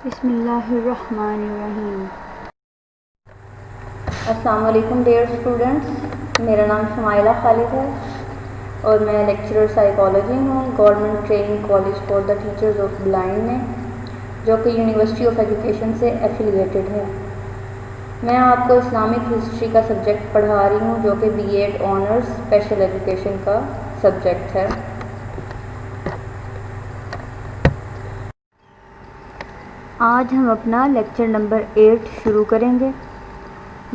بسم اللہ الرحمن الرحیم۔ السلام علیکم ڈیئر اسٹوڈنٹس، میرا نام شمائلہ خالد ہے اور میں لیکچرر سائیکالوجی ہوں government training college for the teachers of blind میں، جو کہ یونیورسٹی آف ایجوکیشن سے ایفیلیٹڈ ہے۔ میں آپ کو اسلامک ہسٹری کا سبجیکٹ پڑھا رہی ہوں، جو کہ B Ed honours special education کا سبجیکٹ ہے۔ آج ہم اپنا لیکچر نمبر 8 شروع کریں گے۔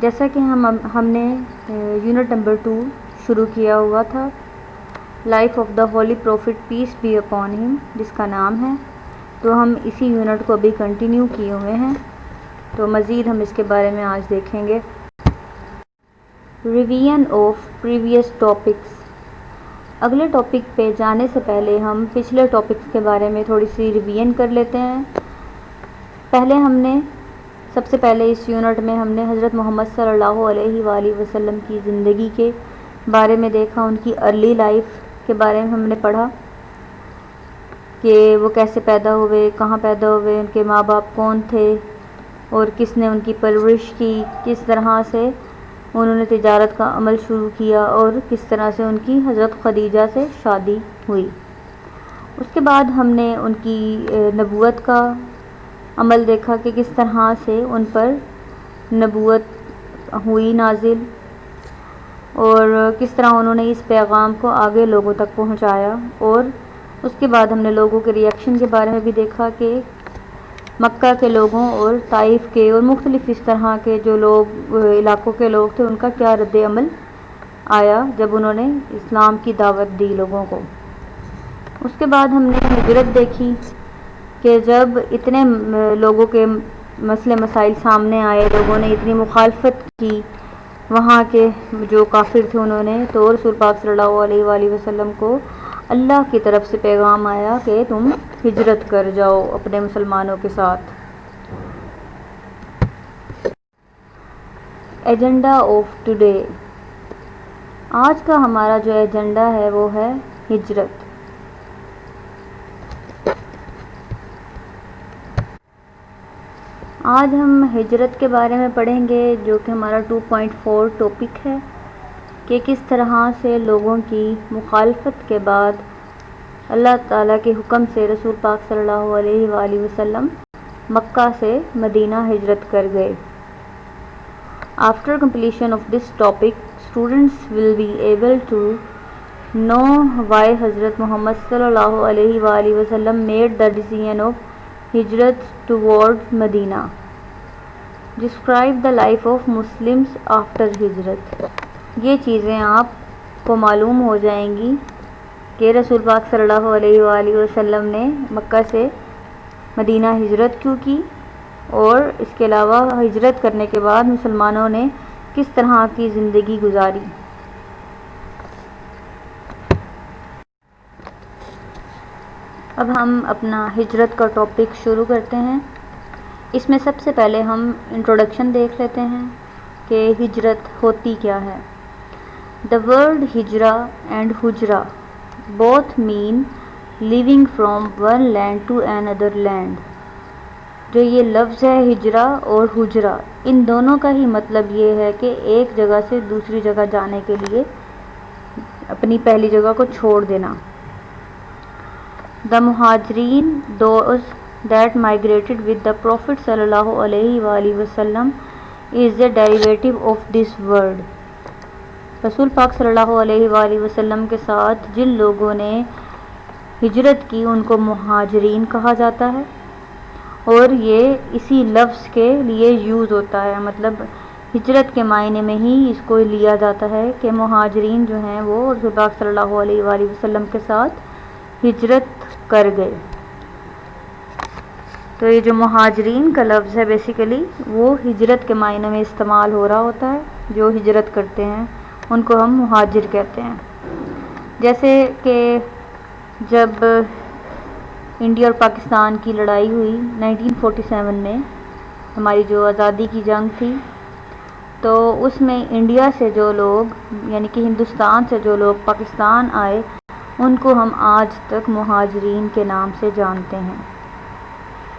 جیسا کہ ہم نے یونٹ نمبر 2 شروع کیا ہوا تھا، life of the holy prophet peace be upon him, جس کا نام ہے، تو ہم اسی یونٹ کو ابھی کنٹینیو کیے ہوئے ہیں، تو مزید ہم اس کے بارے میں آج دیکھیں گے۔ Revision of previous topics. اگلے ٹاپک پہ جانے سے پہلے ہم پچھلے ٹاپکس کے بارے میں تھوڑی سی ریویژن کر لیتے ہیں۔ سب سے پہلے اس یونٹ میں ہم نے حضرت محمد صلی اللہ علیہ وآلہ وسلم کی زندگی کے بارے میں دیکھا، ان کی ارلی لائف کے بارے میں ہم نے پڑھا کہ وہ کیسے پیدا ہوئے، کہاں پیدا ہوئے، ان کے ماں باپ کون تھے اور کس نے ان کی پرورش کی، کس طرح سے انہوں نے تجارت کا عمل شروع کیا اور کس طرح سے ان کی حضرت خدیجہ سے شادی ہوئی۔ اس کے بعد ہم نے ان کی نبوت کا عمل دیکھا کہ کس طرح سے ان پر نبوت ہوئی نازل اور کس طرح انہوں نے اس پیغام کو آگے لوگوں تک پہنچایا، اور اس کے بعد ہم نے لوگوں کے ریئیکشن کے بارے میں بھی دیکھا کہ مکہ کے لوگوں اور طائف کے اور مختلف اس طرح کے جو لوگ علاقوں کے لوگ تھے، ان کا کیا رد عمل آیا جب انہوں نے اسلام کی دعوت دی لوگوں کو۔ اس کے بعد ہم نے ہجرت دیکھی کہ جب اتنے لوگوں کے مسئلے مسائل سامنے آئے، لوگوں نے اتنی مخالفت کی، وہاں کے جو کافر تھے انہوں نے، تو رسول پاک صلی اللہ علیہ وآلہ وسلم کو اللہ کی طرف سے پیغام آیا کہ تم ہجرت کر جاؤ اپنے مسلمانوں کے ساتھ۔ Agenda of today. آج کا ہمارا جو ایجنڈا ہے وہ ہے ہجرت۔ آج ہم ہجرت کے بارے میں پڑھیں گے، جو کہ ہمارا 2.4 ٹاپک ہے کہ کس طرح سے لوگوں کی مخالفت کے بعد اللہ تعالیٰ کے حکم سے رسول پاک صلی اللہ علیہ وآلہ وسلم مکہ سے مدینہ ہجرت کر گئے۔ After completion of this topic, students will be able to know why Hazrat Muhammad sallallahu alaihi wa sallam made the decision of hijrat towards Medina. Describe the life of Muslims after hijrat. یہ چیزیں آپ کو معلوم ہو جائیں گی کہ رسول پاک صلی اللہ علیہ وآلہ وسلم نے مکہ سے مدینہ ہجرت کیوں کی، اور اس کے علاوہ ہجرت کرنے کے بعد مسلمانوں نے کس طرح کی زندگی گزاری۔ اب ہم اپنا ہجرت کا ٹاپک شروع کرتے ہیں۔ اس میں سب سے پہلے ہم انٹروڈکشن دیکھ لیتے ہیں کہ ہجرت ہوتی کیا ہے۔ The word ہجرا and حجرا both mean leaving from one land to another land. جو یہ لفظ ہے ہجرا اور حجرا، ان دونوں کا ہی مطلب یہ ہے کہ ایک جگہ سے دوسری جگہ جانے کے لیے اپنی پہلی جگہ کو چھوڑ دینا۔ The مہاجرین those that migrated with the Prophet صلی اللہ علیہ وآلہ وسلم is a derivative of this word. رسول پاک صلی اللہ علیہ وآلہ وسلم کے ساتھ جن لوگوں نے ہجرت کی ان کو مہاجرین کہا جاتا ہے، اور یہ اسی لفظ کے لیے یوز ہوتا ہے، مطلب ہجرت کے معنی میں ہی اس کو لیا جاتا ہے کہ مہاجرین جو ہیں وہ رسول پاک صلی اللہ علیہ وآلہ وسلم کے ساتھ ہجرت کر گئے۔ تو یہ جو مہاجرین کا لفظ ہے بیسیکلی وہ ہجرت کے معنی میں استعمال ہو رہا ہوتا ہے، جو ہجرت کرتے ہیں ان کو ہم مہاجر کہتے ہیں۔ جیسے کہ جب انڈیا اور پاکستان کی لڑائی ہوئی 1947 میں، ہماری جو آزادی کی جنگ تھی، تو اس میں انڈیا سے جو لوگ یعنی کہ ہندوستان سے جو لوگ پاکستان آئے ان کو ہم آج تک مہاجرین کے نام سے جانتے ہیں۔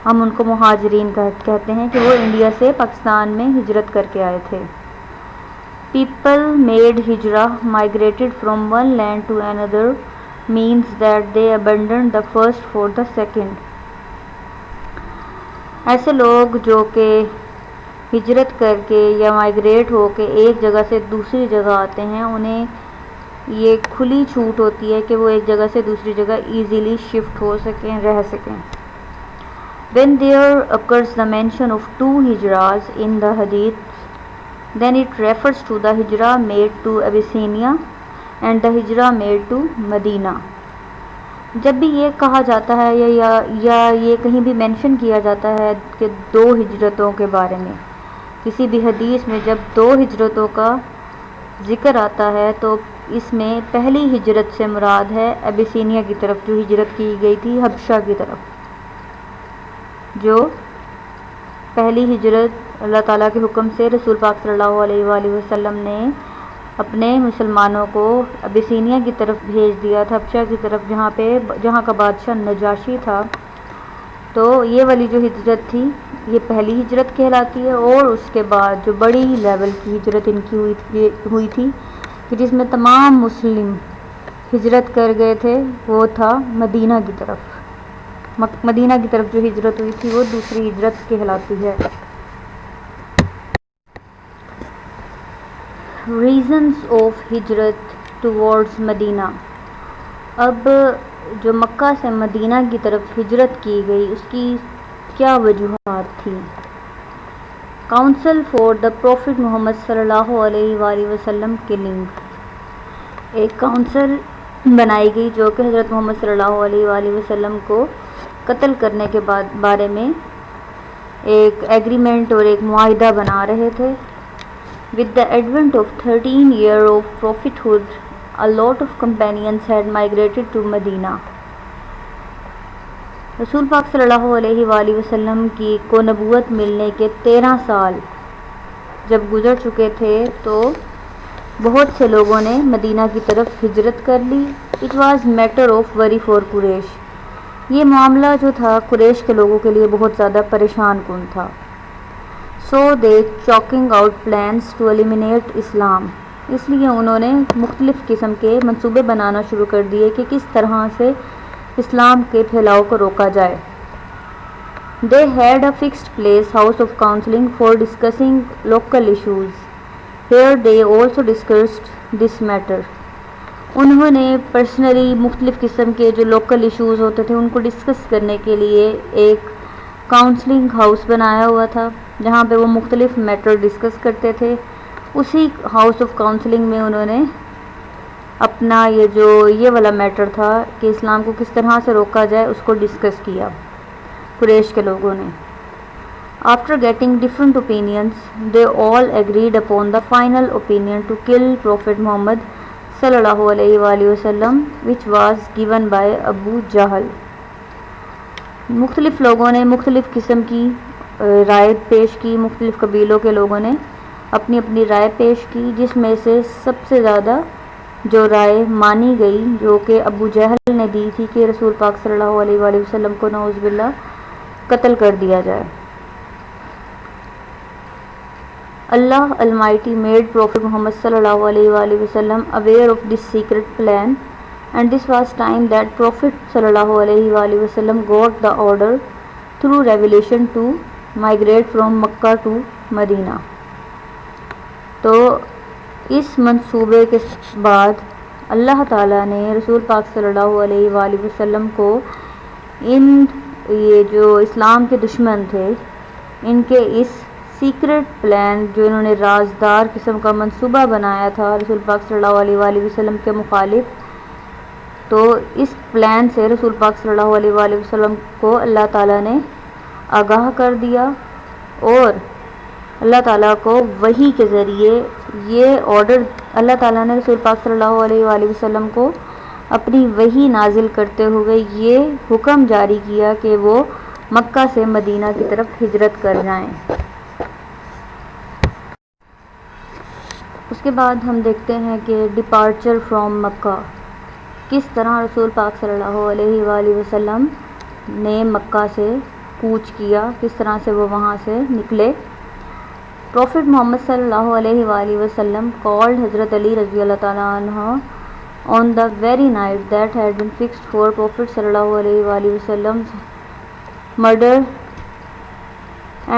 ہم ان کو مہاجرین کہتے ہیں کہ وہ انڈیا سے پاکستان میں ہجرت کر کے آئے تھے. People made hijrah, migrated from one land to another, means that they abandoned the first for the second. ایسے لوگ جو کہ ہجرت کر کے یا مائگریٹ ہو کے ایک جگہ سے دوسری جگہ آتے ہیں، انہیں یہ کھلی چھوٹ ہوتی ہے کہ وہ ایک جگہ سے دوسری جگہ ایزیلی شفٹ ہو سکیں، رہ سکیں. When there occurs the mention of two hijras in the hadith, then it refers to the hijrah made to Abyssinia and the hijrah made to Medina. جب بھی یہ کہا جاتا ہے یا یہ کہیں بھی مینشن کیا جاتا ہے کہ دو ہجرتوں کے بارے میں، کسی بھی حدیث میں جب دو ہجرتوں کا ذکر آتا ہے تو اس میں پہلی ہجرت سے مراد ہے ابیسینیا کی طرف، جو ہجرت کی گئی تھی حبشہ کی طرف. جو پہلی ہجرت اللہ تعالیٰ کے حکم سے رسول پاک صلی اللہ علیہ وآلہ وسلم نے اپنے مسلمانوں کو ابیسینیا کی طرف بھیج دیا تھا، حبشہ کی طرف، جہاں کا بادشاہ نجاشی تھا. تو یہ والی جو ہجرت تھی یہ پہلی ہجرت کہلاتی ہے. اور اس کے بعد جو بڑی لیول کی ہجرت ان کی ہوئی تھی کہ جس میں تمام مسلم ہجرت کر گئے تھے، وہ تھا مدینہ کی طرف. مدینہ کی طرف جو ہجرت ہوئی تھی وہ دوسری ہجرت کہلاتی ہے. ریزنز آف ہجرت ٹورڈز مدینہ. اب جو مکہ سے مدینہ کی طرف ہجرت کی گئی اس کی کیا وجوہات تھی؟ کاؤنسل فار دا پروفٹ محمد صلی اللہ علیہ وآلہ وسلم کلنگ. ایک کاؤنسل بنائی گئی جو کہ حضرت محمد صلی اللہ علیہ وآلہ وسلم کو قتل کرنے کے بارے میں ایک ایگریمنٹ اور ایک معاہدہ بنا رہے تھے. With the advent of 13 years of prophethood, a lot of companions had migrated to Medina. رسول پاک صلی اللہ علیہ وآلہ وسلم کی کو نبوت ملنے کے 13 سال جب گزر چکے تھے تو بہت سے لوگوں نے مدینہ کی طرف ہجرت کر لی. It was matter of worry for Quraysh. یہ معاملہ جو تھا قریش کے لوگوں کے لیے بہت زیادہ پریشان کن تھا. So they chalking out plans to eliminate Islam. اس لیے انہوں نے مختلف قسم کے منصوبے بنانا شروع کر دیے کہ کس طرح سے اسلام کے پھیلاؤ کو روکا جائے. They had a fixed place, house of counseling, for discussing local issues. Here they also discussed this matter. انہوں نے پرسنلی مختلف قسم کے جو لوکل ایشوز ہوتے تھے ان کو ڈسکس کرنے کے لیے ایک کاؤنسلنگ ہاؤس بنایا ہوا تھا جہاں پہ وہ مختلف میٹر ڈسکس کرتے تھے. اسی ہاؤس آف کاؤنسلنگ میں انہوں نے اپنا یہ والا میٹر تھا کہ اسلام کو کس طرح سے روکا جائے اس کو ڈسکس کیا قریش کے لوگوں نے. After getting different opinions, they all agreed upon the final opinion to kill Prophet Muhammad صلی اللہ علیہ وآلہ وسلم, which was given by ابو جہل. مختلف لوگوں نے مختلف قسم کی رائے پیش کی، مختلف قبیلوں کے لوگوں نے اپنی اپنی رائے پیش کی، جس میں سے سب سے زیادہ جو رائے مانی گئی جو کہ ابو جہل نے دی تھی کہ رسول پاک صلی اللہ علیہ وآلہ وسلم کو نعوذ باللہ قتل کر دیا جائے. Allah Almighty made Prophet Muhammad sallallahu alaihi wasallam aware of this secret plan, and this was time that Prophet sallallahu alaihi wasallam got the order through revelation to migrate from Makkah to Medina. تو اس منصوبے کے بعد اللہ تعالیٰ نے رسول پاک صلی اللہ علیہ وآلہ وسلم کو یہ جو اسلام کے دشمن تھے ان کے اس سیکرٹ پلان جو انہوں نے رازدار قسم کا منصوبہ بنایا تھا رسول پاک صلی اللہ علیہ وآلہ وسلم کے مخالف، تو اس پلان سے رسول پاک صلی اللہ علیہ وآلہ وسلم کو اللہ تعالیٰ نے آگاہ کر دیا اور اللہ تعالیٰ کو وحی کے ذریعے یہ آرڈر اللہ تعالیٰ نے رسول پاک صلی اللہ علیہ وآلہ وسلم کو اپنی وحی نازل کرتے ہوئے یہ حکم جاری کیا کہ وہ مکہ سے مدینہ کی طرف ہجرت کر جائیں. اس کے بعد ہم دیکھتے ہیں کہ ڈپارچر فرام مکہ، کس طرح رسول پاک صلی اللہ علیہ وآلہ وسلم نے مکہ سے کوچ کیا، کس طرح سے وہ وہاں سے نکلے۔ Prophet Muhammad sallallahu alaihi وآلہ وسلم called Hazrat Ali رضی اللہ تعالیٰ عنہ on the very night that had been fixed for Prophet sallallahu alaihi وآلہ وسلم's murder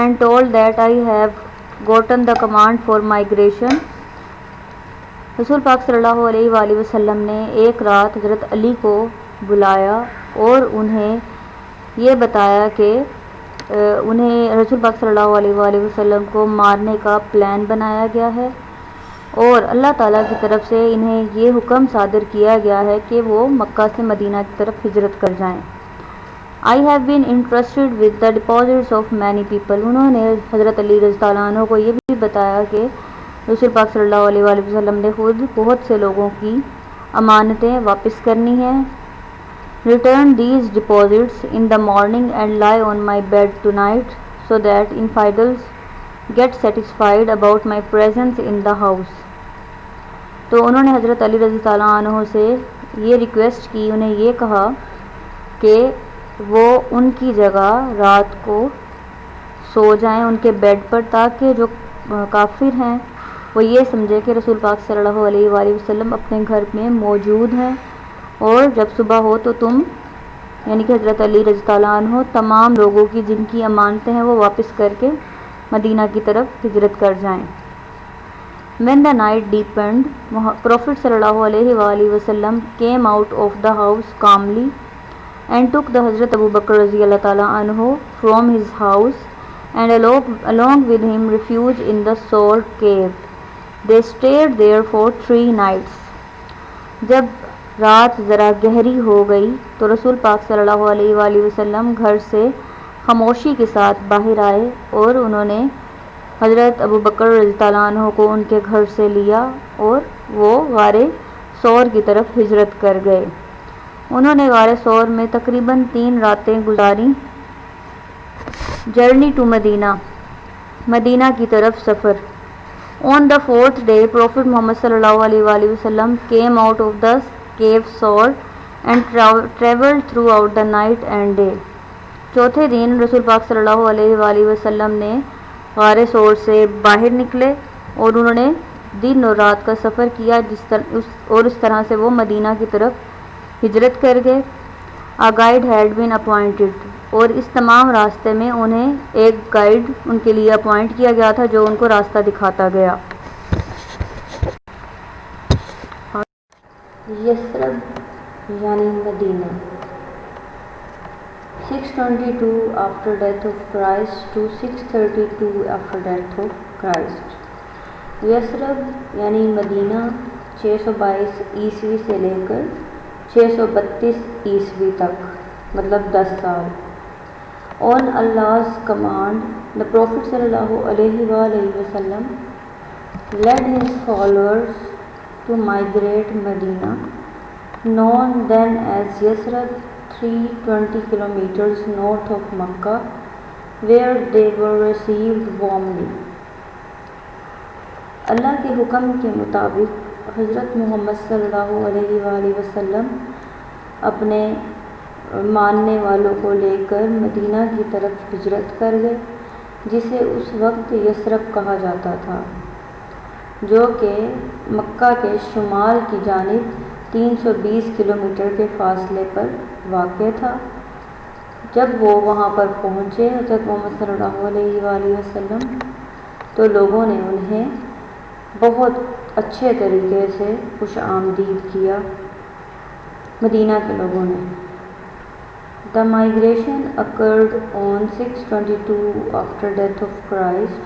and told that I have gotten the command for migration۔ رسول پاک صلی اللہ علیہ وآلہ وسلم نے ایک رات حضرت علی کو بلایا اور انہیں یہ بتایا کہ انہیں رسول پاک صلی اللہ علیہ وآلہ وسلم کو مارنے کا پلان بنایا گیا ہے اور اللہ تعالیٰ کی طرف سے انہیں یہ حکم صادر کیا گیا ہے کہ وہ مکہ سے مدینہ کی طرف ہجرت کر جائیں۔ I have been entrusted with the deposits of many people۔ انہوں نے حضرت علی رضی اللہ عنہ کو یہ بھی بتایا کہ رسول پاک صلی اللہ علیہ وآلہ وسلم نے خود بہت سے لوگوں کی امانتیں واپس کرنی ہیں۔ Return these deposits in the morning and lie on my bed tonight so that infidels get satisfied about my presence in the house۔ تو انہوں نے حضرت علی رضی اللہ عنہ سے یہ ریکویسٹ کی، انہیں یہ کہا کہ وہ ان کی جگہ رات کو سو جائیں ان کے بیڈ پر، تاکہ جو کافر ہیں وہ یہ سمجھے کہ رسول پاک صلی اللہ علیہ وآلہ وسلم اپنے گھر میں موجود ہیں، اور جب صبح ہو تو تم یعنی کہ حضرت علی رضی اللہ عنہ تمام لوگوں کی جن کی امانتیں ہیں وہ واپس کر کے مدینہ کی طرف ہجرت کر جائیں۔ When the night deepened, Prophet صلی اللہ علیہ وآلہ وسلم came out of the house calmly and took the Hazrat Abu Bakr رضی اللہ تعالیٰ عنہ from his house and along with him refuge in the Sawr cave۔ They stayed there for 3 nights۔ جب رات ذرا گہری ہو گئی تو رسول پاک صلی اللہ علیہ وآلہ وسلم گھر سے خاموشی کے ساتھ باہر آئے اور انہوں نے حضرت ابو بکر رضی اللہ عنہ کو ان کے گھر سے لیا اور وہ غار ثور کی طرف ہجرت کر گئے۔ انہوں نے غار ثور میں تقریباً 3 راتیں گزاری۔ جرنی ٹو مدینہ، مدینہ کی طرف سفر۔ On the 4th day, Prophet Muhammad صلی اللہ علیہ وآلہ وسلم came out of the cave Sawr and traveled throughout the night and day۔ چوتھے دن رسول پاک صلی اللہ علیہ وآلہ وسلم نے غار ثور سے باہر نکلے اور انہوں نے دن اور رات کا سفر کیا، اور اس طرح سے وہ مدینہ کی طرف ہجرت کر گئے۔ A guide had been appointed، اور اس تمام راستے میں انہیں ایک گائیڈ ان کے لیے اپوائنٹ کیا گیا تھا جو ان کو راستہ دکھاتا گیا۔ یثرب یعنی مدینہ۔ 622 after death of Christ to 632 after death of Christ۔ Yathrib یعنی مدینہ 622 عیسوی سے لے کر 632 عیسوی تک، مطلب 10 سال۔ On Allah's command, the Prophet sallallahu alaihi wasallam led his followers to migrate Medina, known then as Yathrib, 320 kilometers north of Makkah, where they were received warmly۔ اللہ کے حکم کے مطابق حضرت محمد صلی اللہ علیہ وآلہ وسلم اپنے ماننے والوں کو لے کر مدینہ کی طرف ہجرت کر گئے، جسے اس وقت یثرب کہا جاتا تھا، جو کہ مکہ کے شمال کی جانب 320 کلومیٹر کے فاصلے پر واقع تھا۔ جب وہ وہاں پر پہنچے حضرت محمد صلی اللہ علیہ وآلہ وسلم، تو لوگوں نے انہیں بہت اچھے طریقے سے خوش آمدید کیا، مدینہ کے لوگوں نے۔ The migration occurred on 622 after death of Christ۔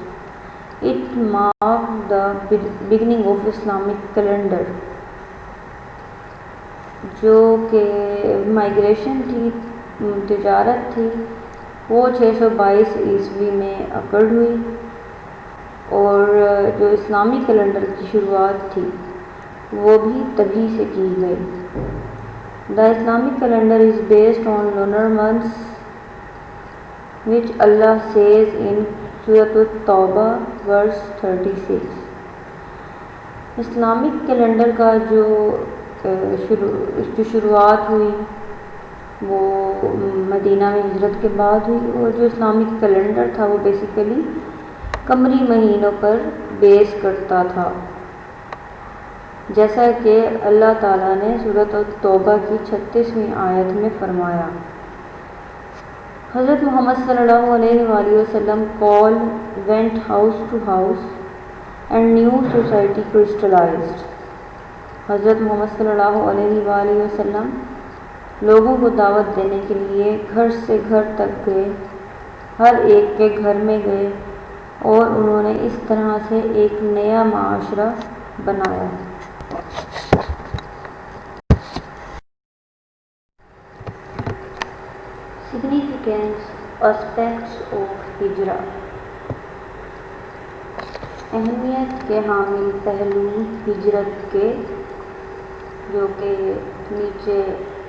It marked the beginning of Islamic calendar۔ جو کہ مائگریشن تھی، تجارت تھی، وہ 622 عیسوی میں اکرڈ ہوئی، اور جو اسلامی کیلنڈر کی شروعات تھی وہ بھی تبھی سے کی گئی۔ The Islamic calendar is based on lunar months, which Allah says in Surah At-Tawbah verse 36۔ Islamic calendar کا جو شروعات ہوئی وہ مدینہ میں ہجرت کے بعد ہوئی، اور جو اسلامک کیلنڈر تھا وہ بیسیکلی قمری مہینوں پر بیس کرتا تھا، جیسا کہ اللہ تعالیٰ نے سورۃ التوبہ کی 36ویں آیت میں فرمایا۔ حضرت محمد صلی اللہ علیہ وآلہ وسلم went house to house and new society crystallized۔ حضرت محمد صلی اللہ علیہ وآلہ وسلم لوگوں کو دعوت دینے کے لیے گھر سے گھر تک گئے، ہر ایک کے گھر میں گئے، اور انہوں نے اس طرح سے ایک نیا معاشرہ بنایا۔ Significance aspects of ہجرہ۔ اہمیت کے حامل پہلو ہجرت کے جو کہ نیچے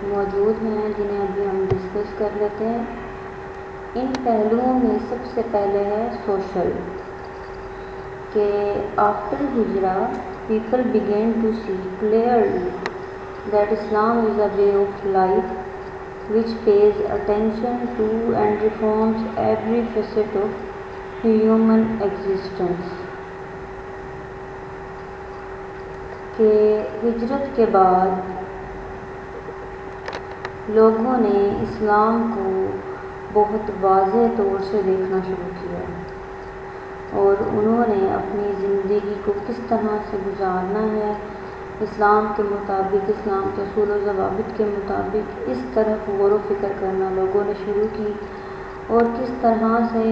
موجود ہیں، جنہیں ابھی ہم ڈسکس کر لیتے ہیں۔ ان پہلوؤں میں سب سے پہلے ہے سوشل، کہ after Hijra people began to see clearly that Islam is a way of life which pays attention to and reforms every facet of human existence۔ کہ ہجرت کے بعد لوگوں نے اسلام کو بہت واضح طور سے دیکھنا شروع کیا، اور انہوں نے اپنی زندگی کو کس طرح سے گزارنا ہے اسلام کے مطابق، اسلام کے اصول و ضوابط کے مطابق، اس طرف غور و فکر کرنا لوگوں نے شروع کی، اور کس طرح سے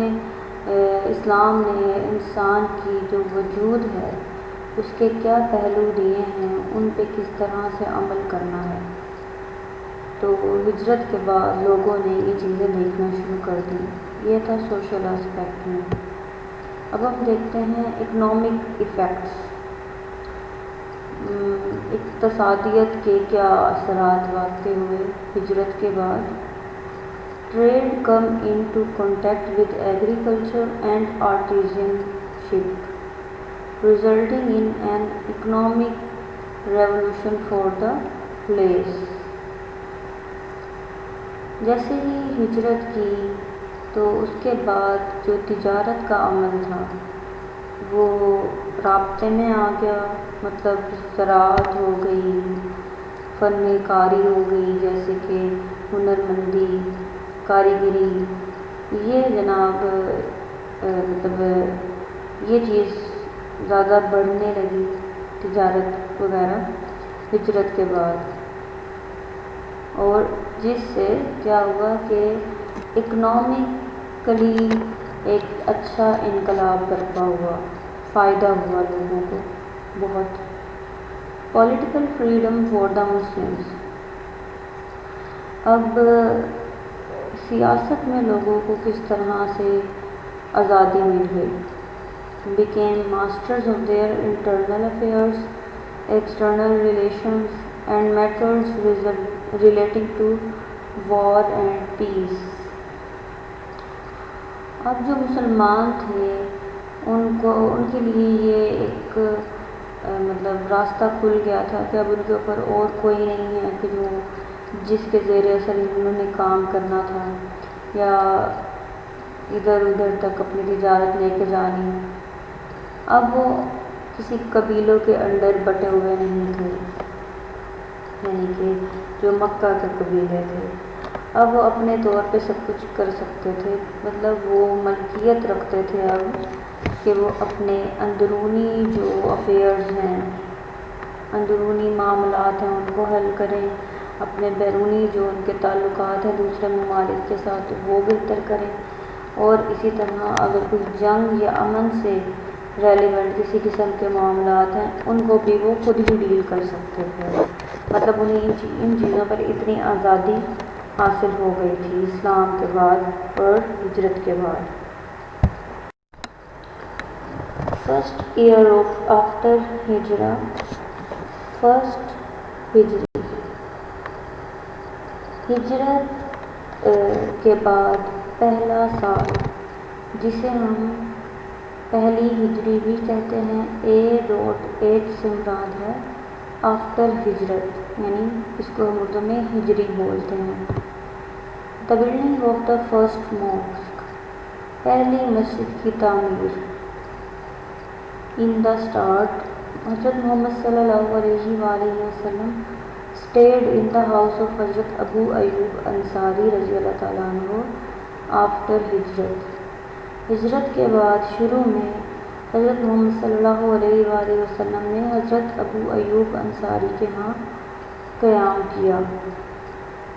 اسلام نے انسان کی جو وجود ہے اس کے کیا پہلو دیے ہیں، ان پہ کس طرح سے عمل کرنا ہے۔ تو ہجرت کے بعد لوگوں نے یہ چیزیں دیکھنا شروع کر دی۔ یہ تھا سوشل اسپیکٹ میں۔ اب ہم دیکھتے ہیں اکنامک ایفیکٹس، اقتصادیت کے کیا اثرات واقع ہوئے ہجرت کے بعد۔ Trade come into contact with agriculture and artisanship resulting in an economic revolution for the place۔ جیسے ہی ہجرت کی تو اس کے بعد جو تجارت کا عمل تھا وہ رابطے میں آ گیا، مطلب زراعت ہو گئی، فن کاری ہو گئی، جیسے کہ ہنرمندی، کاریگری، یہ جناب مطلب یہ چیز زیادہ بڑھنے لگی، تجارت وغیرہ ہجرت کے بعد، اور جس سے کیا ہوا کہ اکنامکلی ایک اچھا انقلاب برپا ہوا، فائدہ ہوا لوگوں کو بہت۔ Political freedom for the Muslims. اب سیاست میں لوگوں کو کس طرح سے آزادی مل گئی۔ became masters of their internal affairs, external relations and matters relating to war and peace۔ اب جو مسلمان تھے ان کے لیے یہ ایک مطلب راستہ کھل گیا تھا کہ اب ان کے اوپر اور کوئی نہیں ہے کہ جو جس کے زیر اثر انہوں نے کام کرنا تھا یا ادھر ادھر تک اپنی تجارت لے کے جانی۔ اب وہ کسی قبیلوں کے انڈر بٹے ہوئے نہیں تھے، یعنی کہ جو مکہ کے قبیلے تھے، اب وہ اپنے طور پہ سب کچھ کر سکتے تھے، مطلب وہ ملکیت رکھتے تھے اب کہ وہ اپنے اندرونی جو افیئرز ہیں، اندرونی معاملات ہیں، ان کو حل کریں، اپنے بیرونی جو ان کے تعلقات ہیں دوسرے ممالک کے ساتھ وہ بہتر کریں، اور اسی طرح اگر کوئی جنگ یا امن سے ریلیونٹ کسی قسم کے معاملات ہیں ان کو بھی وہ خود ہی ڈیل کر سکتے تھے۔ مطلب انہیں ان چیزوں پر اتنی آزادی حاصل ہو گئی تھی اسلام کے بعد اور ہجرت کے بعد۔ First year of after Hijra, first Hijri, ہجرت کے بعد پہلا سال جسے ہم پہلی ہجری بھی کہتے ہیں، A.H سے مراد ہے آفٹر ہجرت، یعنی اس کو ہم اردو میں ہجری بولتے ہیں۔ The building of the first mosque, پہلی مسجد کی تعمیر۔ ان دا اسٹارٹ، حضرت محمد صلی اللہ علیہ وآلہ وسلم stayed in the house of حضرت ابو ایوب انصاری رضی اللہ تعالیٰ عنہ after ہجرت۔ ہجرت کے بعد شروع میں حضرت محمد صلی اللہ علیہ وآلہ وسلم نے حضرت ابو ایوب انصاری کے ہاں قیام کیا۔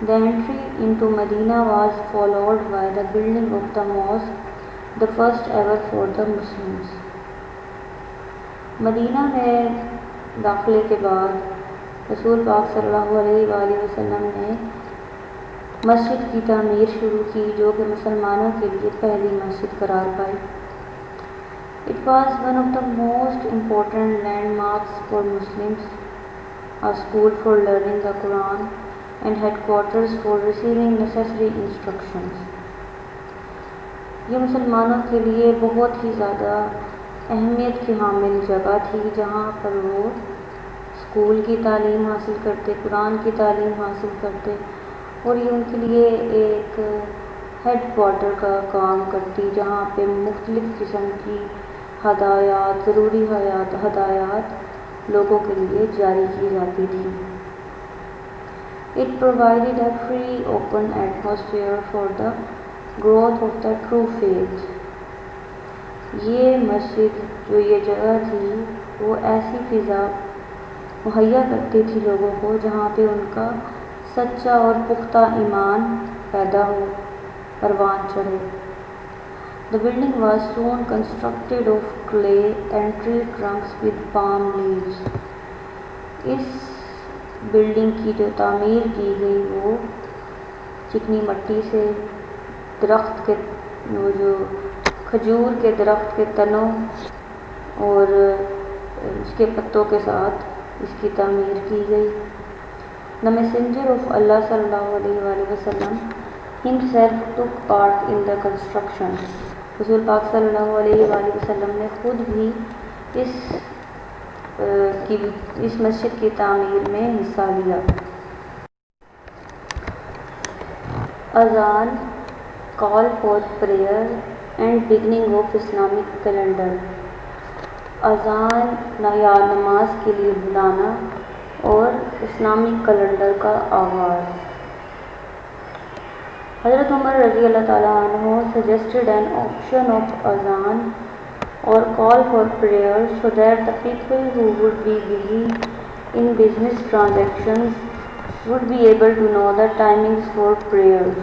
The entry into Medina was followed by the building of the mosque, the first ever for the Muslims۔ مدینہ میں داخلے کے بعد رسول پاک صلی اللہ علیہ وآلہ وسلم نے مسجد کی تعمیر شروع کی، جو کہ مسلمانوں کے لیے پہلی مسجد قرار پائی۔ It was one of the most important landmarks for Muslims, a school for learning the Quran and headquarters for receiving necessary instructions۔ یہ مسلمانوں کے لیے بہت ہی زیادہ اہمیت کی حامل جگہ تھی، جہاں پر وہ اسکول کی تعلیم حاصل کرتے، قرآن کی تعلیم حاصل کرتے، اور یہ ان کے لیے ایک ہیڈ کوارٹر کا کام کرتی، جہاں پہ مختلف قسم کی ہدایات، ضروری ہدایات لوگوں کے لیے جاری کی جاتی تھی۔ It provided a free open atmosphere for the growth of the true faith۔ یہ مسجد، جو یہ جگہ تھی، وہ ایسی فضا مہیا کرتی تھی لوگوں کو جہاں پہ ان کا سچا اور پختہ ایمان پیدا ہو، پروان چڑھے۔ The building was soon constructed of clay and tree trunks with palm leaves۔ اس بلڈنگ کی جو تعمیر کی گئی وہ چکنی مٹی سے، درخت کے وہ جو کھجور کے درخت کے تنوں اور اس کے پتوں کے ساتھ اس کی تعمیر کی گئی۔ The messenger of Allah صلی اللہ علیہ وآلہ وسلم himself took part in the construction۔ رسول پاک صلی اللہ علیہ وآلہ وسلم نے خود بھی اس مسجد کی تعمیر میں حصہ لیا۔ اذان، call for prayer and beginning of Islamic calendar. اذان یا نماز کے لیے بلانا اور اسلامک کیلنڈر کا آغاز۔ حضرت عمر رضی اللہ تعالیٰ عنہ suggested an option of اذان or call for prayer so that the people who would be busy in business transactions would be able to know the timings for prayers۔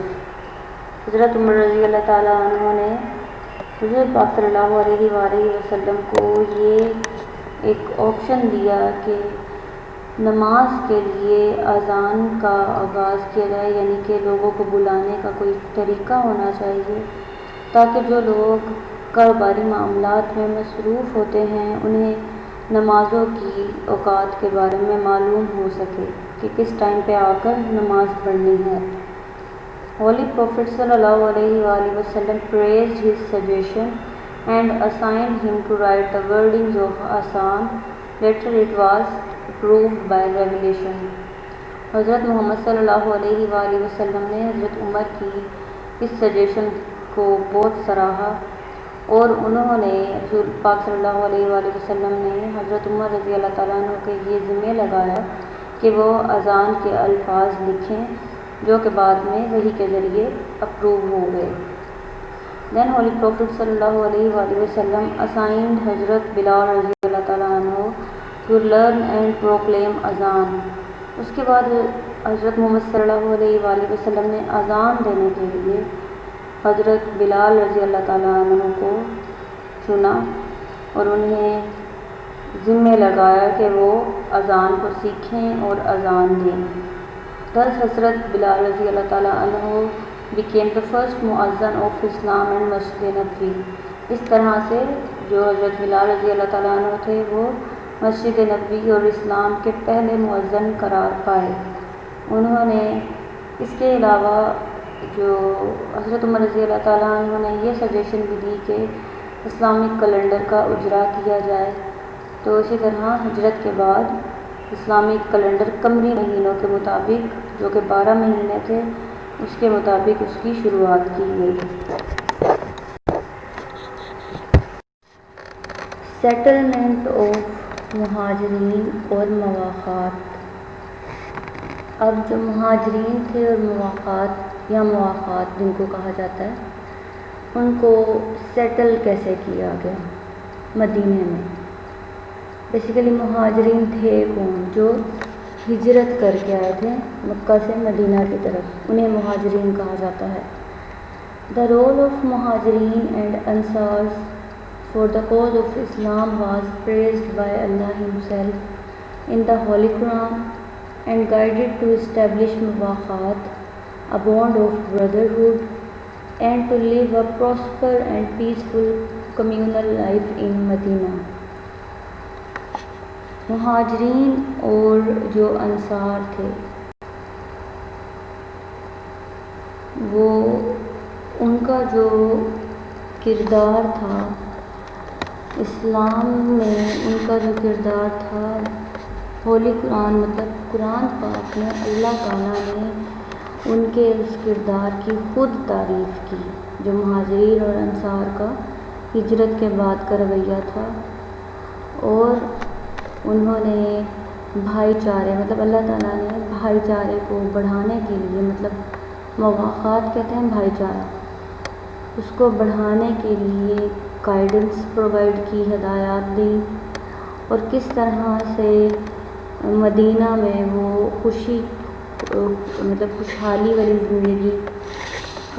حضرت عمر رضی اللہ تعالیٰ عنہ نے حضور پاک صلی اللہ علیہ وآلہ وسلم کو یہ ایک آپشن دیا کہ نماز کے لیے اذان کا آغاز کیا جائے، یعنی کہ لوگوں کو بلانے کا کوئی طریقہ ہونا چاہیے تاکہ جو لوگ کاروباری معاملات میں مصروف ہوتے ہیں انہیں نمازوں کی اوقات کے بارے میں معلوم ہو سکے کہ کس ٹائم پہ آ کر نماز پڑھنی ہے۔ Holy Prophet صلی اللہ علیہ وآلہ وسلم praised his suggestion and assigned him to write the wordings of Azan۔ Later it was approved by revelation۔ حضرت محمد صلی اللہ علیہ وآلہ وسلم نے حضرت عمر کی اس سجیشن کو بہت سراہا، اور انہوں نے رسول پاک صلی اللہ علیہ وآلہ وسلم نے حضرت عمر رضی اللہ تعالیٰ عنہ کے یہ ذمہ لگایا کہ وہ اذان کے الفاظ لکھیں، جو کہ بعد میں وحی کے ذریعے اپروو ہو گئے۔ Then Holy Prophet صلی اللہ علیہ وآلہ وسلم assigned حضرت بلال رضی اللہ تعالیٰ عنہ to learn and proclaim اذان۔ اس کے بعد حضرت محمد صلی اللہ علیہ وآلہ وسلم نے اذان دینے کے لیے حضرت بلال رضی اللہ تعالیٰ عنہ کو چنا اور انہیں ذمہ لگایا کہ وہ اذان کو سیکھیں اور اذان دیں۔ Thus حضرت بلال رضی اللہ تعالیٰ عنہ became the first مؤذن of Islam and Masjid Nabawi. اس طرح سے جو حضرت بلال رضی اللہ تعالیٰ عنہ تھے وہ مسجد نبوی اور اسلام کے پہلے مؤذن قرار پائے۔ انہوں نے اس کے علاوہ جو حضرت عمر رضی اللہ تعالیٰ عنہ نے یہ سجیشن بھی دی کہ اسلامک کیلنڈر کا اجرا کیا جائے، تو اسی طرح ہجرت کے بعد اسلامک کیلنڈر قمری مہینوں کے مطابق جو کہ 12 مہینے تھے اس کے مطابق اس کی شروعات کی گئی۔ سیٹلمنٹ آف مہاجرین اور مواقعات۔ اب جو مہاجرین تھے اور مواقعات یا مواقعات جن کو کہا جاتا ہے، ان کو سیٹل کیسے کیا گیا مدینے میں۔ بیسیکلی مہاجرین تھے کون؟ جو ہجرت کر کے آئے تھے مکہ سے مدینہ کی طرف، انہیں مہاجرین کہا جاتا ہے۔ The role of Muhajirin and Ansars for the cause of Islam was praised by Allah Himself in the Holy Quran and guided to establish muwaqat, a bond of brotherhood, and to live a prosperous and peaceful communal life in Medina. مہاجرین اور جو انصار تھے وہ ان کا جو کردار تھا اسلام میں، ان کا جو کردار تھا ہولی قرآن مطلب قرآن پاک میں اللہ تعالیٰ نے ان کے اس کردار کی خود تعریف کی، جو مہاجرین اور انصار کا ہجرت کے بعد کا رویہ تھا۔ اور انہوں نے بھائی چارے مطلب اللہ تعالیٰ نے بھائی چارے کو بڑھانے کے لیے، مطلب مواقعات کہتے ہیں بھائی چارہ، اس کو بڑھانے کے لیے گائیڈنس پرووائڈ کی، ہدایات دی، اور کس طرح سے مدینہ میں وہ خوشی مطلب خوشحالی والی زندگی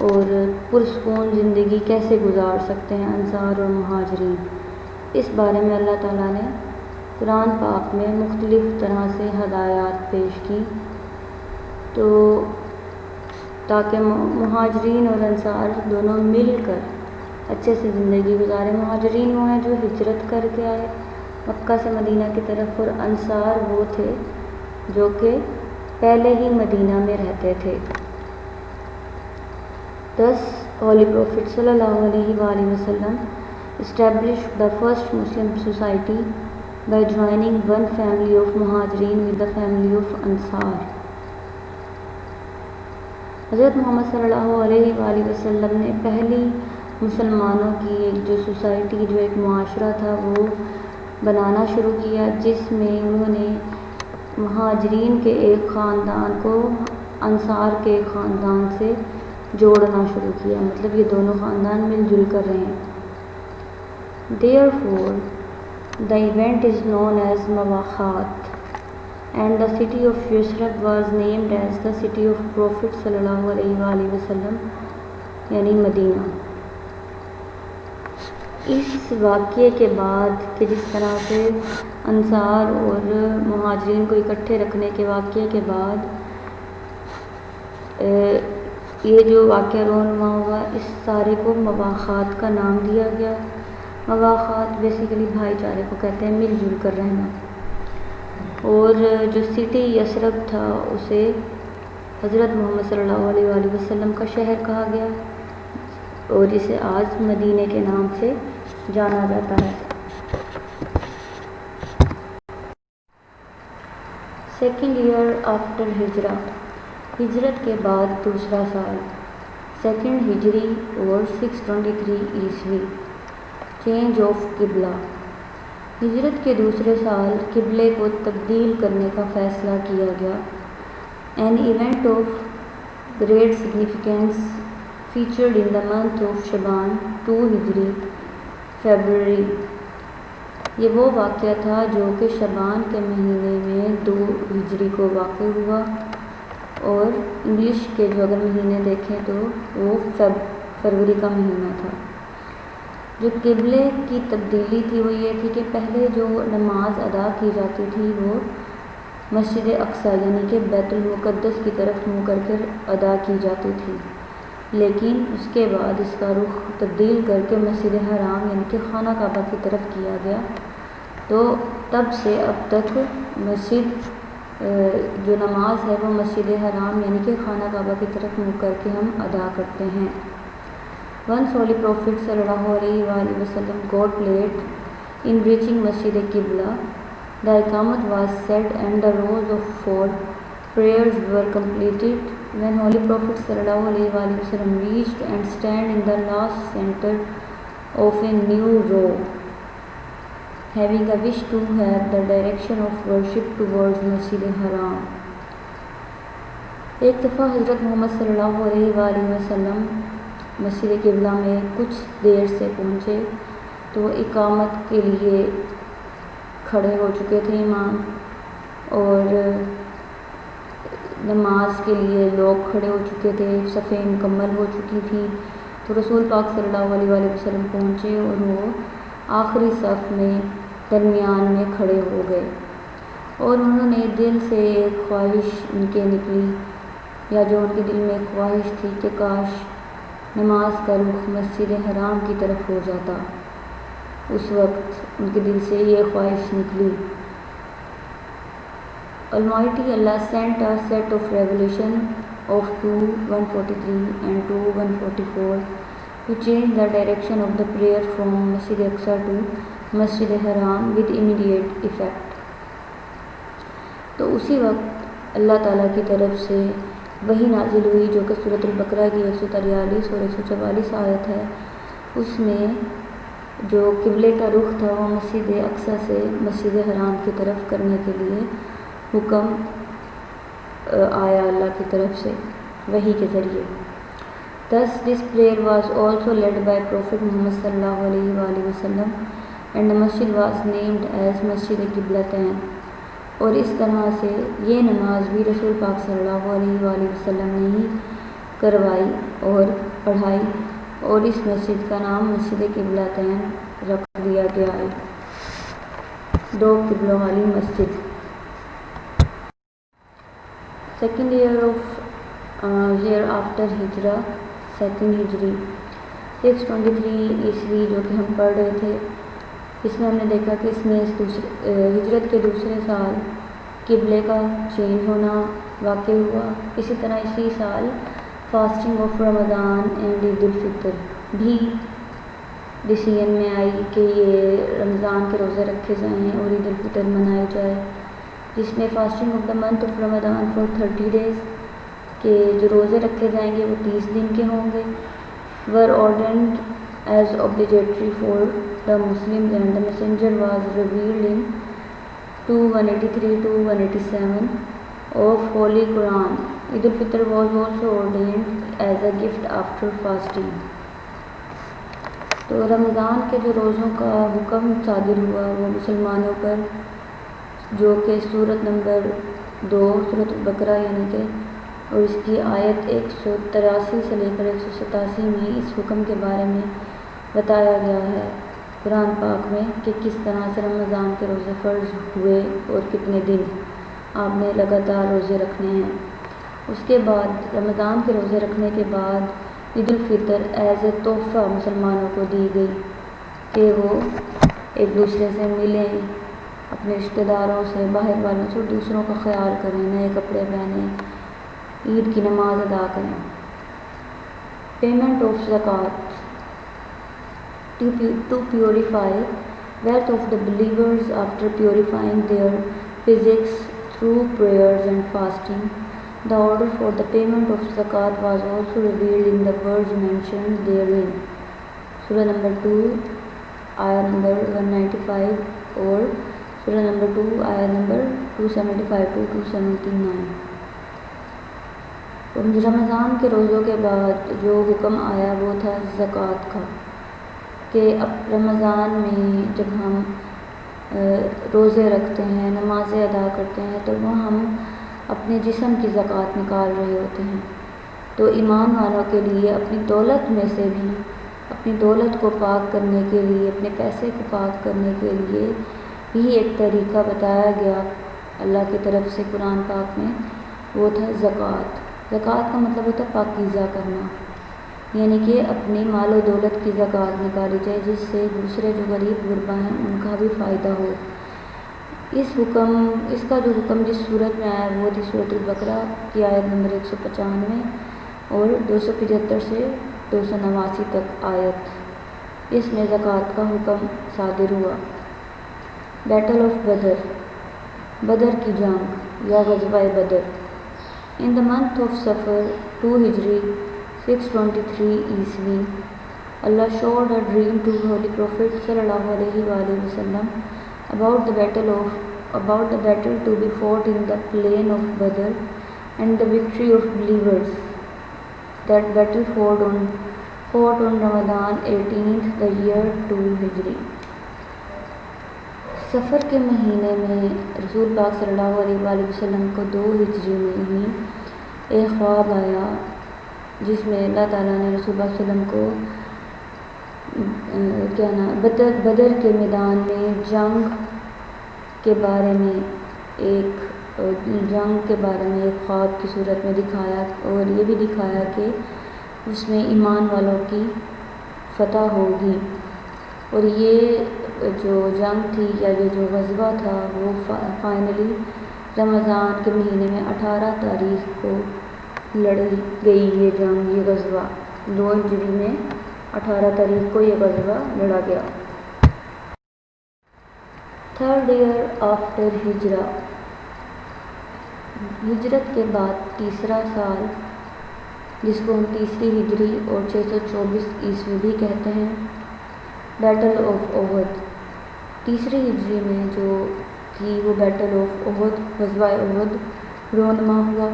اور پرسکون زندگی کیسے گزار سکتے ہیں انصار اور مہاجرین، اس بارے میں اللہ تعالیٰ نے قرآن پاک میں مختلف طرح سے ہدایات پیش کی، تو تاکہ مہاجرین اور انصار دونوں مل کر اچھے سے زندگی گزاریں۔ مہاجرین وہ ہیں جو ہجرت کر کے آئے مکہ سے مدینہ کی طرف، اور انصار وہ تھے جو کہ پہلے ہی مدینہ میں رہتے تھے۔ Thus, Holy Prophet sallallahu alaihi wasallam established the first Muslim society by joining one family of Muhajirin with the family of Ansar. حضرت محمد صلی اللہ علیہ وآلہ وسلم نے پہلی مسلمانوں کی ایک جو سوسائٹی، جو ایک معاشرہ تھا وہ بنانا شروع کیا، جس میں انہوں نے مہاجرین کے ایک خاندان کو انصار کے ایک خاندان سے جوڑنا شروع کیا، مطلب یہ دونوں خاندان مل جل کر رہے ہیں۔ Therefore, the event is known as Mawaqat, and the city of Yasrib was named as the city of Prophet sallallahu alaihi wasallam یعنی مدینہ۔ اس واقعے کے بعد کہ جس طرح سے انصار اور مہاجرین کو اکٹھے رکھنے کے واقعے کے بعد یہ جو واقعہ رونما ہوا، اس سارے کو مواقعات کا نام دیا گیا۔ مواقعات بیسیکلی بھائی چارے کو کہتے ہیں، مل جل کر رہنا۔ اور جو سٹی یثرب تھا اسے حضرت محمد صلی اللہ علیہ وآلہ وسلم کا شہر کہا گیا، اور اسے آج مدینے کے نام سے جانا جاتا ہے۔ سیکنڈ ایئر آفٹر ہجرہ، ہجرت کے بعد دوسرا سال، سیکنڈ ہجری اور 623 عیسوی۔ چینج آف قبلہ، ہجرت کے دوسرے سال قبلے کو تبدیل کرنے کا فیصلہ کیا گیا۔ An event of great significance featured in the month of Shaban 2 Hijri February, یہ وہ واقعہ تھا جو کہ شعبان کے مہینے میں 2 ہجری کو واقع ہوا، اور انگلش کے جو اگر مہینے دیکھیں تو وہ فروری کا مہینہ تھا۔ جو قبلے کی تبدیلی تھی وہ یہ تھی کہ پہلے جو نماز ادا کی جاتی تھی وہ مسجد اقصی یعنی کہ بیت المقدس کی طرف منہ کر کے ادا کی جاتی تھی، لیکن اس کے بعد اس کا رخ تبدیل کر کے مسجد حرام یعنی کہ خانہ کعبہ کی طرف کیا گیا۔ تو تب سے اب تک مسجد جو نماز ہے وہ مسجد حرام یعنی کہ خانہ کعبہ کی طرف منہ کر کے ہم ادا کرتے ہیں۔ Once Holy Prophet sallallahu alaihi wasallam got late in reaching Masjid Qibla, the Iqamat was said and the rows of 4 prayers were completed when Holy Prophet sallallahu alaihi wasallam reached and stand in the last center of a new row, having a wish to have the direction of worship towards Masjid Haram. ایک دفعہ حضرت محمد صلی اللہ علیہ وسلم مسجد قبلہ میں کچھ دیر سے پہنچے تو اقامت کے لیے کھڑے ہو چکے تھے امام، اور نماز کے لیے لوگ کھڑے ہو چکے تھے، صفیں مکمل ہو چکی تھی. تو رسول پاک صلی اللہ علیہ وسلم پہنچے اور وہ آخری صف میں درمیان میں کھڑے ہو گئے، اور انہوں نے دل سے ایک خواہش ان کے نکلی، یا جو ان کے دل میں ایک خواہش تھی کہ کاش نماز کا رخ مسجد حرام کی طرف ہو جاتا. اس وقت ان کے دل سے یہ خواہش نکلی. Almighty Allah sent a set of revelation of 2:143 and 2:144 to change the direction of the prayer from Masjid Aqsa to Masjid Haram with immediate effect. تو اسی وقت اللہ تعالیٰ کی طرف سے وحی نازل ہوئی جو کہ سورۃ البقرہ کی 143 اور 144 آیت ہے. اس میں جو قبلے کا رخ تھا وہ مسجد اقصی سے مسجد حرام کی طرف کرنے کے لیے حکم آیا اللہ کی طرف سے وحی کے ذریعے. Thus this prayer was also led by Prophet Muhammad sallallahu alaihi wasallam and the masjid was named as Masjid Qiblatain. اور اس طرح سے یہ نماز بھی رسول پاک صلی اللہ علیہ وسلم نے ہی کروائی اور پڑھائی، اور اس مسجد کا نام مسجد قبلتین رکھ دیا گیا ہے، دو قبلوں والی مسجد. سیکنڈ ایئر آفٹر ہجرہ، سیکنڈ ہجری 623 عیسوی جو کہ ہم پڑھ رہے تھے، اس میں ہم نے دیکھا کہ اس میں ہجرت کے دوسرے سال قبلے کا چینج ہونا واقع ہوا. اسی طرح اسی سال فاسٹنگ آف رمضان اینڈ عید الفطر بھی ڈیسیژن میں آئی کہ یہ رمضان کے روزے رکھے جائیں اور عید الفطر منائی جائے، جس میں fasting of the month of Ramzan for 30 days کہ جو روزے رکھے جائیں گے وہ 30 دن کے ہوں گے. ور ordained as obligatory for the Muslims and the messenger was revealed in 2:183 to 187 of Holy Quran. Eid al-Fitr was also ordained as a gift after fasting. تو رمضان کے جو روزوں کا حکم صادر ہوا وہ مسلمانوں پر، جو کہ سورت نمبر 2 سورۃ البقرہ یعنی کہ، اور اس کی آیت 183 سے لے کر 187 میں اس حکم کے بارے میں بتایا گیا ہے قرآن پاک میں کہ کس طرح سے رمضان کے روزے فرض ہوئے اور کتنے دن آپ نے لگاتار روزے رکھنے ہیں. اس کے بعد رمضان کے روزے رکھنے کے بعد عید الفطر ایز اے تحفہ مسلمانوں کو دی گئی کہ وہ ایک دوسرے سے ملیں، اپنے رشتہ داروں سے، باہر والوں سے، دوسروں کا خیال کریں، نئے کپڑے پہنیں، عید کی نماز ادا کریں. پیمنٹ آف زکوٰۃ to purify wealth of the believers after purifying their physics through prayers and fasting. The order for the payment of zakat was also revealed in the verse mentioned therein. Surah number 2, ayah number 195 اور Surah number 2, ayah number 275 to 279. رمضان کے روزوں کے بعد جو حکم آیا وہ تھا زکوٰۃ کا، کہ اب رمضان میں جب ہم روزے رکھتے ہیں، نمازیں ادا کرتے ہیں، تو وہ ہم اپنے جسم کی زکوٰۃ نکال رہے ہوتے ہیں. تو ایمان والوں کے لیے اپنی دولت میں سے بھی، اپنی دولت کو پاک کرنے کے لیے، اپنے پیسے کو پاک کرنے کے لیے بھی ایک طریقہ بتایا گیا اللہ کی طرف سے قرآن پاک میں، وہ تھا زکوٰۃ. زکوٰۃ کا مطلب ہوتا ہے پاکیزہ کرنا، یعنی کہ اپنی مال و دولت کی زکوٰۃ نکالی جائے جس سے دوسرے جو غریب غربا ہیں ان کا بھی فائدہ ہو. اس کا جو حکم جس صورت میں آیا وہ تھی سورۃ البقرہ کی آیت نمبر 195 اور 275 سے 289 تک آیت. اس میں زکوٰۃ کا حکم صادر ہوا. بیٹل آف بدر، بدر کی جنگ یا غزوہ بدر. In the month of Safar 2 Hijri 623 Iswi, Allah showed a dream to Holy Prophet sallallahu alaihi wasallam about the battle to be fought in the plain of Badr and the victory of believers. That battle fought on Ramadan 18th the year 2 Hijri. سفر کے مہینے میں رسول پاک صلی اللہ علیہ وسلم کو 2 ہجری میں ہی ایک خواب آیا جس میں اللہ تعالیٰ نے رسول پاک صلی اللہ علیہ وسلم کو بدر کے میدان میں جنگ کے بارے میں ایک خواب کی صورت میں دکھایا اور یہ بھی دکھایا کہ اس میں ایمان والوں کی فتح ہوگی. اور یہ جو جنگ تھی یا یہ جو غزوہ تھا وہ فائنلی رمضان کے مہینے میں 18 تاریخ کو لڑی گئی. یہ جنگ یہ غزوہ 2 ہجری میں 18 تاریخ کو یہ غزوہ لڑا گیا. تھرڈ ایئر آفٹر ہجرا، ہجرت کے بعد تیسرا سال جس کو ہم تیسری ہجری اور 624 عیسوی بھی کہتے ہیں. بیٹل آف احد، تیسری ہجری میں جو تھی وہ بیٹل آف احد غزوہ احد رونما ہوا.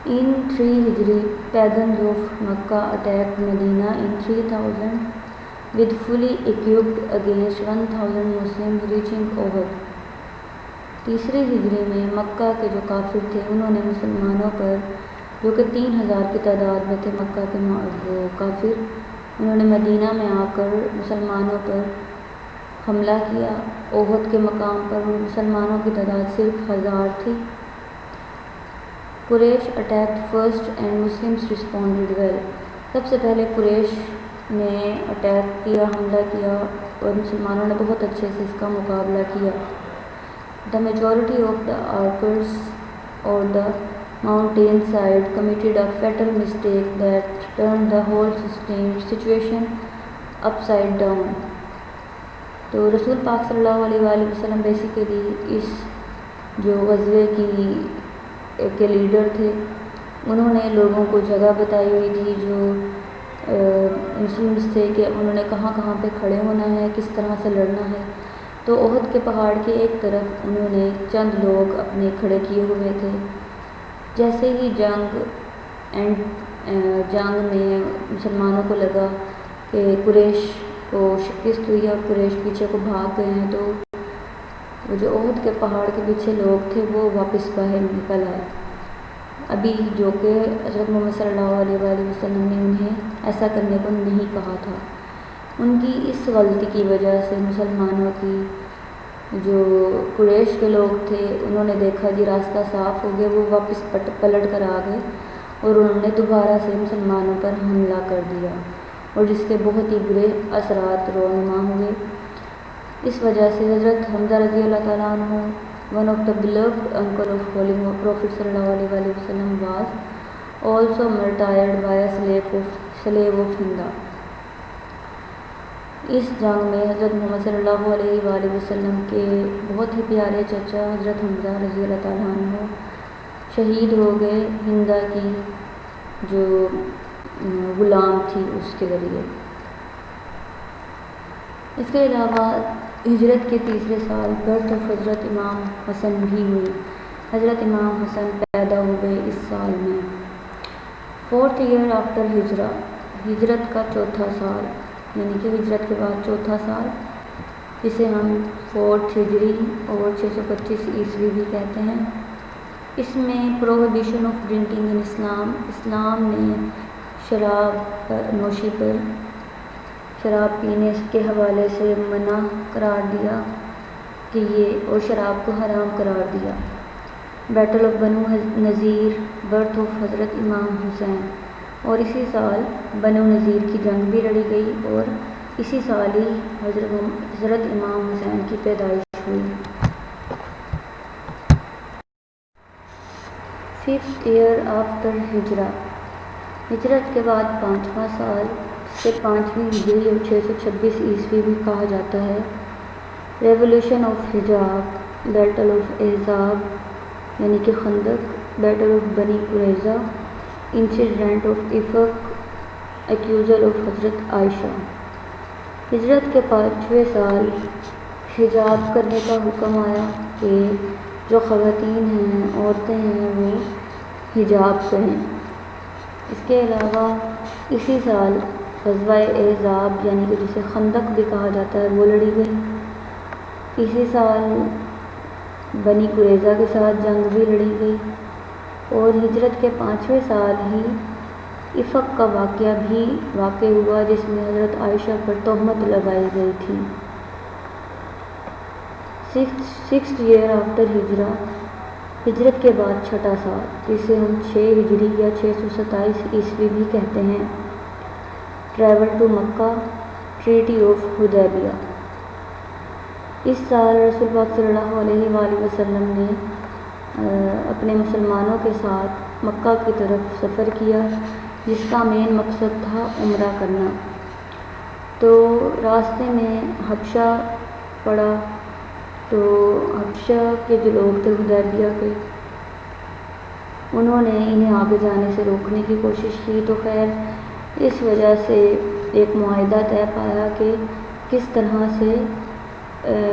In 3 Hijri, pagans of Makkah attacked Medina in 3000 with fully equipped against 1000 Muslims reaching Uhud. تیسری ہجری میں مکہ کے جو کافر تھے انہوں نے مسلمانوں پر جو کہ 3000 کی تعداد میں تھے مکہ کے وہ کافر، انہوں نے مدینہ میں آ کر مسلمانوں پر حملہ کیا. احد کے مقام پر مسلمانوں کی تعداد صرف 1000 تھی. Quraysh attacked first and Muslims responded well, سب سے پہلے قریش نے اٹیک کیا، حملہ کیا اور مسلمانوں نے بہت اچھے سے اس کا مقابلہ کیا. The majority of the archers on the mountain side committed a fatal mistake that turned the whole situation upside down. تو رسول پاک صلی اللہ علیہ وسلم بیسیکلی اس جو غزوے کے لیڈر تھے، انہوں نے لوگوں کو جگہ بتائی ہوئی تھی جو مسلمس تھے کہ انہوں نے کہاں کہاں پہ کھڑے ہونا ہے، کس طرح سے لڑنا ہے. تو احد کے پہاڑ کے ایک طرف انہوں نے چند لوگ اپنے کھڑے کیے ہوئے تھے. جیسے ہی جنگ میں مسلمانوں کو لگا کہ قریش کو شکست ہوئی اور قریش پیچھے کو بھاگ گئے ہیں، تو وہ جو احد کے پہاڑ کے پیچھے لوگ تھے وہ واپس باہر نکل آئے. ابھی جو کہ حضرت محمد صلی اللہ علیہ وسلم نے انہیں ایسا کرنے کو نہیں کہا تھا. ان کی اس غلطی کی وجہ سے مسلمانوں کی جو قریش کے لوگ تھے انہوں نے دیکھا جی راستہ صاف ہو گیا، وہ واپس پلٹ کر آ گئے اور انہوں نے دوبارہ سے مسلمانوں پر حملہ کر دیا اور جس کے بہت ہی برے اثرات رونما ہوئے. اس وجہ سے حضرت حمزہ رضی اللہ تعالیٰ عنہ one of the beloved uncle of Holy Prophet صلی اللہ علیہ وسلم was also martyred by a slave of Hinda. اس جنگ میں حضرت محمد صلی اللہ علیہ وسلم کے بہت ہی پیارے چچا حضرت حمزہ رضی اللہ تعالیٰ عنہ شہید ہو گئے ہندا کی جو غلام تھی اس کے ذریعے. اس کے علاوہ ہجرت کے تیسرے سال برتھ آف حضرت امام حسن بھی ہوئی. حضرت امام حسن پیدا ہوئے اس سال میں. 4th year آفٹر ہجرا، ہجرت کا چوتھا سال یعنی کہ ہجرت کے بعد چوتھا سال جسے ہم 4th ہجری اور 625 عیسوی بھی کہتے ہیں. اس میں پروہیبیشن آف ڈرنکنگ ان اسلام نے نوشی پر شراب پینے کے حوالے سے منع قرار دیا کہ یہ اور شراب کو حرام قرار دیا. بیٹل آف بنو نذیر، برتھ آف حضرت امام حسین، اور اسی سال بنو نذیر کی جنگ بھی لڑی گئی اور اسی سال ہی حضرت امام حسین کی پیدائش ہوئی. 5th year آفٹر ہجرا، ہجرت کے بعد 5واں سال سے 5ویں ہجری اور 626 عیسوی بھی کہا جاتا ہے. ریولیوشن آف حجاب، بیٹل آف احزاب، یعنی کہ خندق، بیٹل آف بنی قریظہ، انسیڈنٹ آف افق، ایکیوزل آف حضرت عائشہ۔ ہجرت کے 5ویں سال حجاب کرنے کا حکم آیا کہ جو خواتین ہیں، عورتیں ہیں، وہ حجاب کریں۔ اس کے علاوہ اسی سال غزوہ احزاب یعنی کہ جسے خندق بھی کہا جاتا ہے وہ لڑی گئی۔ اسی سال بنی قریظہ کے ساتھ جنگ بھی لڑی گئی، اور ہجرت کے 5ویں سال ہی افق کا واقعہ بھی واقع ہوا جس میں حضرت عائشہ پر تہمت لگائی گئی تھی۔ 6th year after ہجرہ، ہجرت کے بعد چھٹا سال، جسے ہم 6 ہجری یا 627 عیسوی بھی کہتے ہیں، travel to Mecca, treaty of Hudaybiyyah. اس سال رسول پاک صلی اللہ علیہ وآلہ وسلم نے اپنے مسلمانوں کے ساتھ مکہ کی طرف سفر کیا، جس کا مین مقصد تھا عمرہ کرنا۔ تو راستے میں حبشہ پڑا، تو حبشہ کے جو لوگ تھے حدیبیہ کے، انہوں نے انہیں آگے جانے سے روکنے کی کوشش کی۔ تو خیر اس وجہ سے ایک معاہدہ طے پایا کہ کس طرح سے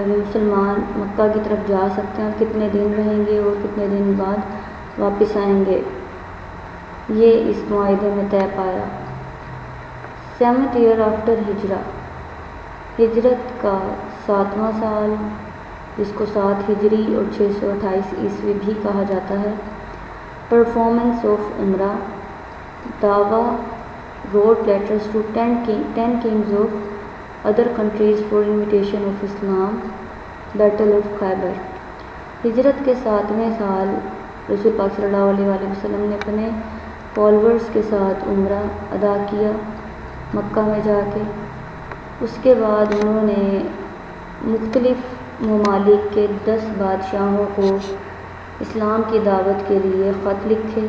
مسلمان مکہ کی طرف جا سکتے ہیں اور کتنے دن رہیں گے اور کتنے دن بعد واپس آئیں گے، یہ اس معاہدے میں طے پایا۔ 7th year after ہجرہ، ہجرت کا 7واں سال، جس کو 7 ہجری اور 628 عیسوی بھی کہا جاتا ہے، پرفارمنس آف عمرہ، دعویٰ، wrote letters to 10 kings of other countries for invitation of Islam، battle of Khaybar. ہجرت کے 7ویں سال رسول پاک صلی اللہ علیہ وآلہ وسلم نے اپنے فالورز کے ساتھ عمرہ ادا کیا مکہ میں جا کے۔ اس کے بعد انہوں نے مختلف ممالک کے 10 بادشاہوں کو اسلام کی دعوت کے لیے خط لکھے،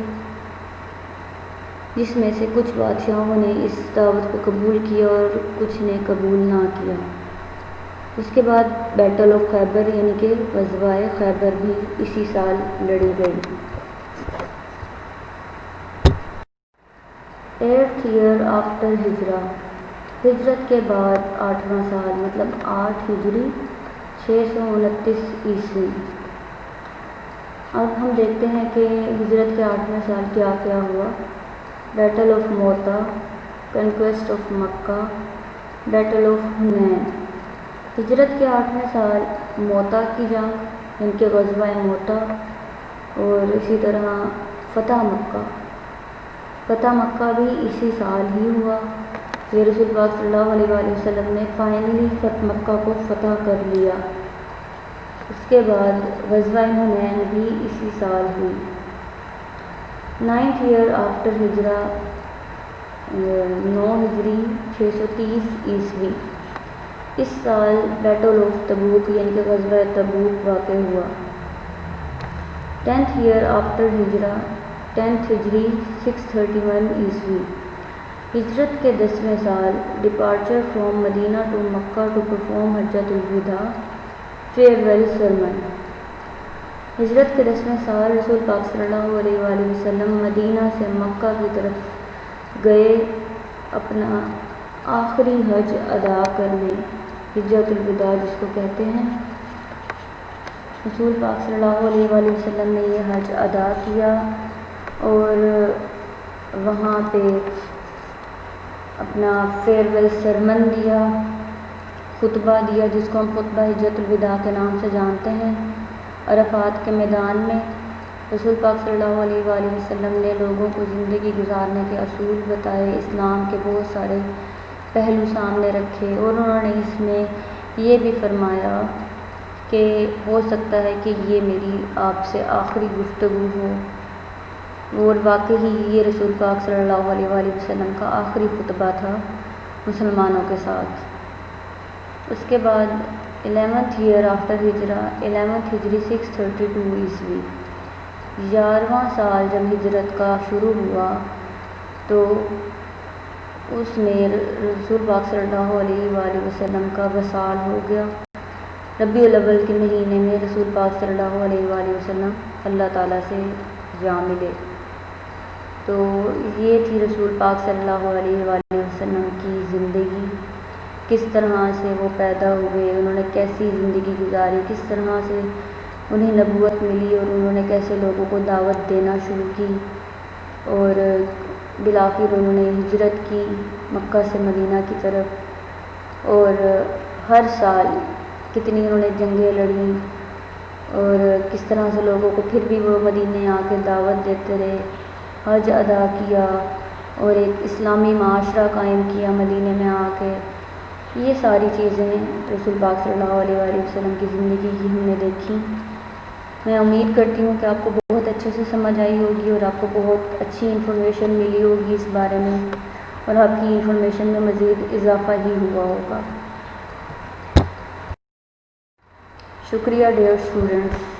جس میں سے کچھ بادشاہوں نے اس دعوت کو قبول کیا اور کچھ نے قبول نہ کیا۔ اس کے بعد بیٹل آف خیبر یعنی کہ غزوہ خیبر بھی اسی سال لڑی گئی۔ 8th year after ہجرہ، ہجرت کے بعد 8واں سال، مطلب 8 ہجری 629 عیسوی۔ اب ہم دیکھتے ہیں کہ ہجرت کے 8ویں سال کیا کیا ہوا۔ Battle of Mutah, conquest of Mecca, battle of Hunayn. ہجرت کے 8ویں سال موتا کی جنگ ان کے غزوہ موتا، اور اسی طرح فتح مکہ۔ فتح مکہ بھی اسی سال ہی ہوا، یہ رسول پاک صلی اللہ علیہ وآلہ وسلم نے فائنلی فتح مکہ کو فتح کر لیا۔ اس کے بعد غزوہ حنین بھی اسی سال ہوئی۔ 9th year after ہجرہ، 9 ہجری 630 عیسوی۔ اس سال بیٹل آف تبوک یعنی کہ غزوہ تبوک واقع ہوا۔ 10th year after ہجرہ، 10th ہجری 631 عیسوی۔ ہجرت کے 10ویں سال، departure from Medina to Mecca to perform حجۃ الوداع، فیئرویل سرمن۔ ہجرت کے 10ویں سال رسول پاک صلی اللہ علیہ وآلہ وسلم مدینہ سے مکہ کی طرف گئے اپنا آخری حج ادا کرنے، حجۃ الوداع جس کو کہتے ہیں۔ رسول پاک صلی اللہ علیہ وآلہ وسلم نے یہ حج ادا کیا اور وہاں پہ اپنا فیئرویل سرمن دیا، خطبہ دیا، جس کو ہم خطبہ حجۃ الوداع کے نام سے جانتے ہیں۔ عرفات کے میدان میں رسول پاک صلی اللہ علیہ وآلہ وسلم نے لوگوں کو زندگی گزارنے کے اصول بتائے، اسلام کے بہت سارے پہلو سامنے رکھے، اور انہوں نے اس میں یہ بھی فرمایا کہ ہو سکتا ہے کہ یہ میری آپ سے آخری گفتگو ہو، اور واقعی یہ رسول پاک صلی اللہ علیہ وآلہ وسلم کا آخری خطبہ تھا مسلمانوں کے ساتھ۔ اس کے بعد 11th year after ہجرہ، 11th ہجری 632 عیسوی۔ 11واں سال جب ہجرت کا شروع ہوا تو اس میں رسول پاک صلی اللہ علیہ وآلہ وسلم کا وصال ہو گیا، ربیع الاول کے مہینے میں رسول پاک صلی اللہ علیہ وآلہ وسلم اللہ تعالیٰ سے جا ملے۔ تو یہ تھی رسول پاک صلی اللہ علیہ وآلہ وسلم کی زندگی، کس طرح سے وہ پیدا ہوئے، انہوں نے کیسی زندگی گزاری، کس طرح سے انہیں نبوت ملی اور انہوں نے کیسے لوگوں کو دعوت دینا شروع کی، اور بالآخر انہوں نے ہجرت کی مکہ سے مدینہ کی طرف، اور ہر سال کتنی انہوں نے جنگیں لڑیں، اور کس طرح سے لوگوں کو پھر بھی وہ مدینے آ کے دعوت دیتے رہے، حج ادا کیا اور ایک اسلامی معاشرہ قائم کیا مدینے میں آ کے۔ یہ ساری چیزیں رسول پاک صلی اللہ علیہ وآلہ وسلم کی زندگی کی ہم نے دیکھی۔ میں امید کرتی ہوں کہ آپ کو بہت اچھے سے سمجھ آئی ہوگی اور آپ کو بہت اچھی انفارمیشن ملی ہوگی اس بارے میں، اور آپ کی انفارمیشن میں مزید اضافہ ہی ہوا ہوگا۔ شکریہ ڈیئر اسٹوڈنٹس۔